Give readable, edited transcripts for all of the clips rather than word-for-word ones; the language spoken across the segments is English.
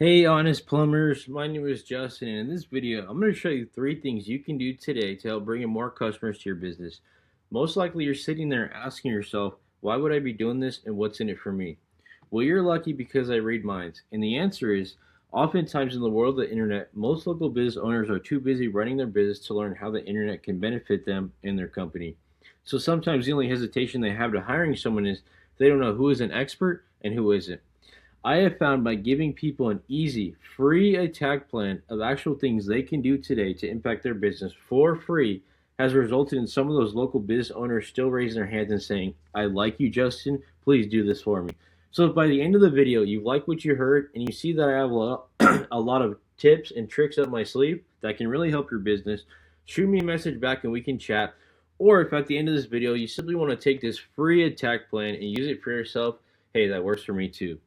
Hey, honest plumbers, my name is Justin, and in this video, I'm going to show you 3 things you can do today to help bring in more customers to your business. Most likely, you're sitting there asking yourself, why would I be doing this and what's in it for me? Well, you're lucky because I read minds, and the answer is oftentimes in the world of the internet, most local business owners are too busy running their business to learn how the internet can benefit them and their company. So sometimes the only hesitation they have to hiring someone is they don't know who is an expert and who isn't. I have found by giving people an easy, free attack plan of actual things they can do today to impact their business for free has resulted in some of those local business owners still raising their hands and saying, I like you, Justin. Please do this for me. So if by the end of the video you like what you heard and you see that I have a lot of tips and tricks up my sleeve that can really help your business, shoot me a message back and we can chat. Or if at the end of this video you simply want to take this free attack plan and use it for yourself, hey, that works for me too.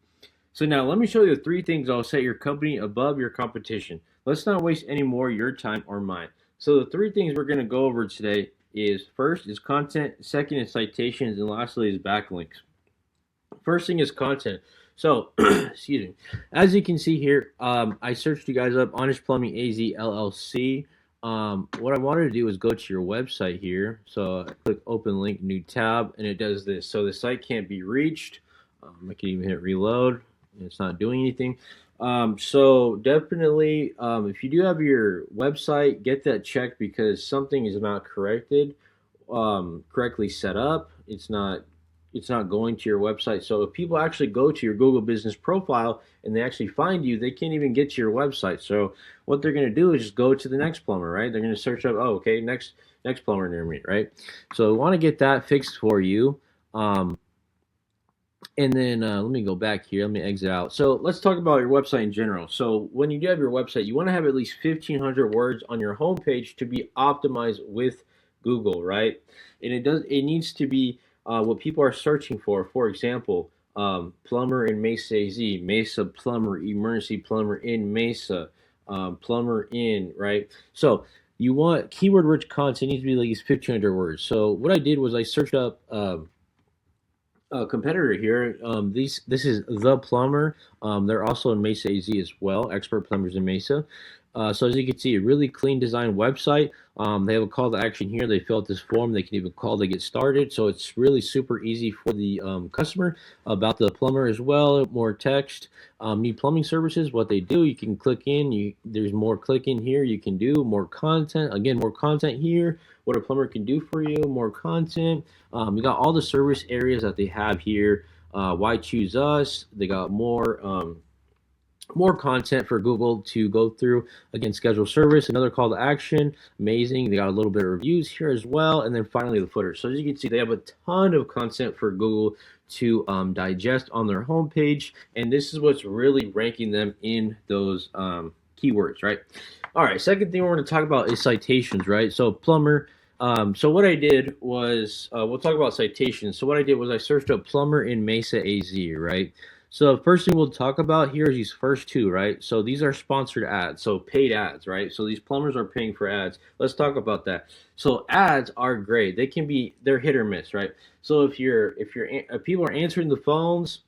So now let me show you the 3 things that'll set your company above your competition. Let's not waste any more of your time or mine. So the 3 things we're going to go over today is first is content, second is citations, and lastly is backlinks. First thing is content. So, excuse me. As you can see here, I searched you guys up, Honest Plumbing AZ LLC. What I wanted to do is go to your website here. So I click open link, new tab, and it does this. So the site can't be reached. I can even hit reload. It's not doing anything. So definitely, if you do have your website, get that checked because something is not correctly set up. It's not going to your website. So if people actually go to your Google Business profile and they actually find you, they can't even get to your website. So what they're going to do is just go to the next plumber, right? They're going to search up, oh, okay, next plumber near me, right? So we want to get that fixed for you. And then let me go back here. Let me exit out. So let's talk about your website in general. So when you do have your website, you want to have at least 1,500 words on your homepage to be optimized with Google, right? And it needs to be what people are searching for. For example, plumber in Mesa AZ, Mesa plumber, emergency plumber in Mesa, plumber in, right? So you want keyword-rich content needs to be at least 1,500 words. So what I did was I searched up. Competitor here. This is The Plumber. They're also in Mesa AZ as well, expert plumbers in Mesa. So as you can see, a really clean design website. They have a call to action here. They fill out this form. They can even call to get started. So it's really super easy for the customer about the plumber as well. More text. Need plumbing services. What they do, you can click in. There's more clicking here. You can do more content. Again, more content here. What a plumber can do for you. More content. You got all the service areas that they have here. Why choose us? They got more content for Google to go through. Again, schedule service, another call to action. Amazing. They got a little bit of reviews here as well. And then finally the footer. So as you can see, they have a ton of content for Google to digest on their homepage. And this is what's really ranking them in those keywords, right? All right, second thing we're going to talk about is citations, right? So plumber. So what I did was, we'll talk about citations. So what I did was I searched up plumber in Mesa AZ, right? So first thing we'll talk about here is these first two, right? So these are sponsored ads, so paid ads, right? So these plumbers are paying for ads. Let's talk about that. So ads are great. They're hit or miss, right? So if people are answering the phones,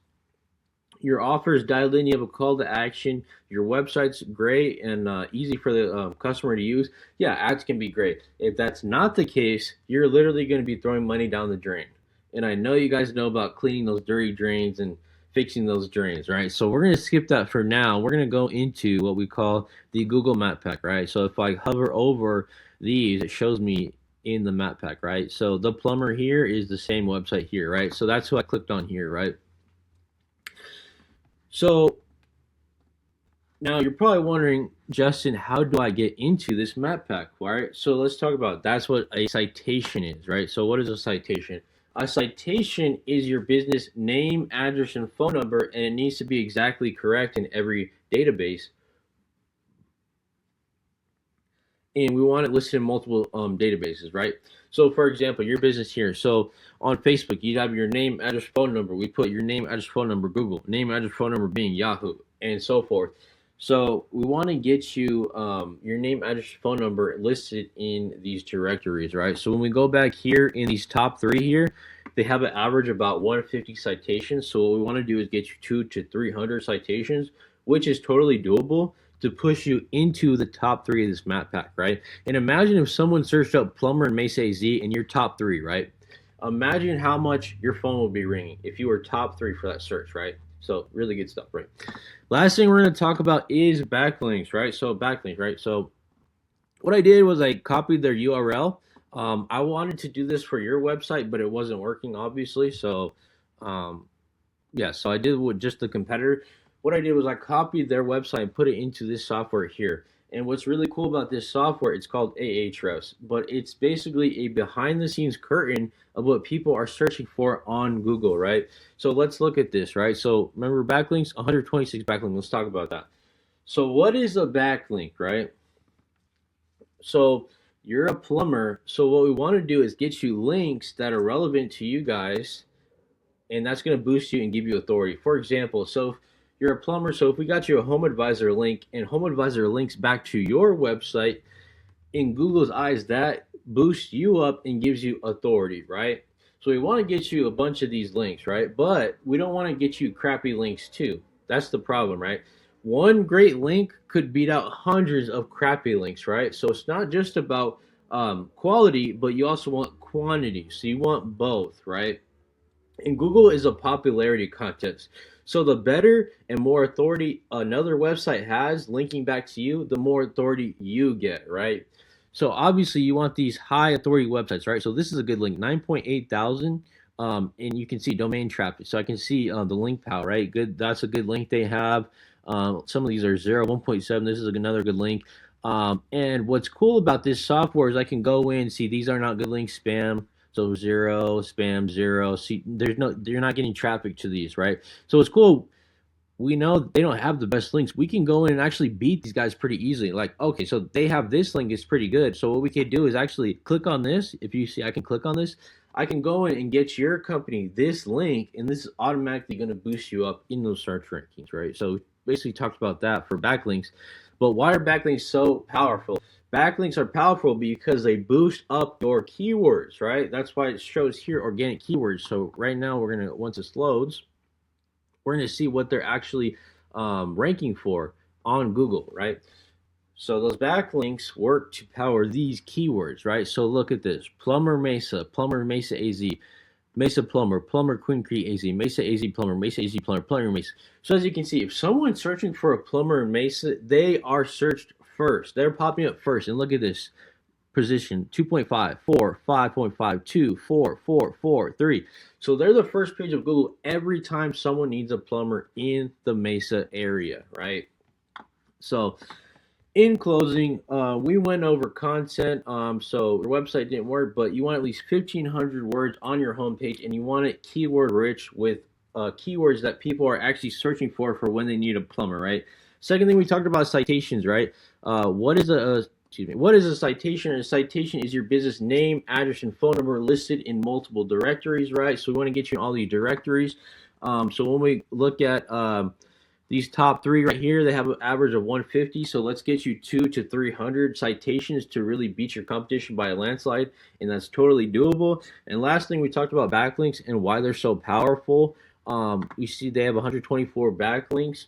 your offer is dialed in, you have a call to action, your website's great and easy for the customer to use, yeah, ads can be great. If that's not the case, you're literally going to be throwing money down the drain. And I know you guys know about cleaning those dirty drains and fixing those drains, right? So we're going to skip that for now. We're going to go into what we call the Google Map Pack, right? So if I hover over these, it shows me in the map pack, right? So the plumber here is the same website here, right? So that's who I clicked on here, right? So now you're probably wondering, Justin, how do I get into this map pack? All right, so let's talk about it. That's what a citation is, right? So what is a citation? A citation is your business name, address, and phone number, and it needs to be exactly correct in every database. And we want it listed in multiple databases, right? So for example, your business here. So on Facebook, you'd have your name, address, phone number. We put your name, address, phone number, Google. Name, address, phone number being Yahoo, and so forth. So we want to get you your name, address, phone number listed in these directories, right? So when we go back here in these top 3 here, they have an average about 150 citations. So what we want to do is get you 200 to 300 citations. which is totally doable to push you into the top 3 of this map pack, right? And imagine if someone searched up plumber in Mesa AZ and you're top 3, right? Imagine how much your phone will be ringing if you were top 3 for that search, right? So really good stuff, right? Last thing we're going to talk about is backlinks, right? So backlinks, right? So what I did was I copied their URL. I wanted to do this for your website, but it wasn't working, obviously. So, yeah, so I did with just the competitor. What I did was I copied their website and put it into this software here. And what's really cool about this software, it's called Ahrefs, but it's basically a behind-the-scenes curtain of what people are searching for on Google, right? So let's look at this, right? So remember backlinks, 126 backlinks. Let's talk about that. So what is a backlink, right? So you're a plumber. So what we want to do is get you links that are relevant to you guys, and that's going to boost you and give you authority. For example, so if you're a plumber, so if we got you a Home Advisor link and Home Advisor links back to your website, in Google's eyes, that boosts you up and gives you authority, right? So we want to get you a bunch of these links, right? But we don't want to get you crappy links too. That's the problem, right? One great link could beat out hundreds of crappy links, right? So it's not just about quality, but you also want quantity. So you want both, right? And Google is a popularity contest. So the better and more authority another website has linking back to you, the more authority you get, right? So obviously you want these high authority websites, right? So this is a good link, 9.8 thousand. And you can see domain traffic. So I can see the link power, right? Good. That's a good link they have. Some of these are 0, 1.7. This is another good link. And what's cool about this software is I can go in and see these are not good links, spam. So 0, spam, 0. See, you're not getting traffic to these, right? So it's cool. We know they don't have the best links. We can go in and actually beat these guys pretty easily. Like, okay, so they have this link, it's pretty good. So what we could do is actually click on this. If you see, I can click on this. I can go in and get your company this link, and this is automatically going to boost you up in those search rankings, right? So basically talked about that for backlinks. But why are backlinks so powerful? Backlinks are powerful because they boost up your keywords, right? That's why it shows here organic keywords. So right now we're going to, once this loads, we're going to see what they're actually ranking for on Google, right? So those backlinks work to power these keywords, right? So look at this: Plumber Mesa AZ, Mesa Plumber, Plumber Queen Creek AZ, Mesa AZ Plumber, Mesa AZ Plumber, Plumber Mesa. So as you can see, if someone's searching for a plumber in Mesa, they are searched first. They're popping up first. And look at this: position 2.5, 4, 5.5, 2, 4, 4, 4, 3. So they're the first page of Google every time someone needs a plumber in the Mesa area, right? So in closing, we went over content. So your website didn't work, but you want at least 1,500 words on your homepage, and you want it keyword rich with keywords that people are actually searching for when they need a plumber, right? Second thing we talked about citations, right? What is a citation? A citation is your business name, address, and phone number listed in multiple directories, right? So we want to get you in all these directories. So when we look at these top 3 right here, they have an average of 150. So let's get you 200 to 300 citations to really beat your competition by a landslide, and that's totally doable. And last thing, we talked about backlinks and why they're so powerful. You see they have 124 backlinks,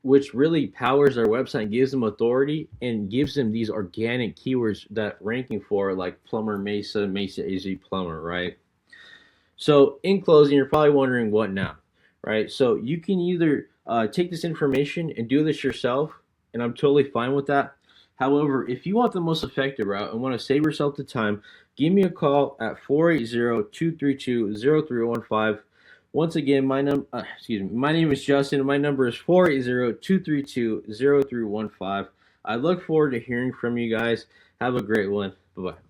which really powers their website and gives them authority and gives them these organic keywords that ranking for, like Plumber Mesa, Mesa AZ Plumber, right? So in closing, you're probably wondering what now, right? So you can either take this information and do this yourself, and I'm totally fine with that. However, if you want the most effective route and want to save yourself the time, give me a call at 480-232-0315. Once again, my name is Justin. My number is 480-232-0315. I look forward to hearing from you guys. Have a great one. Bye-bye.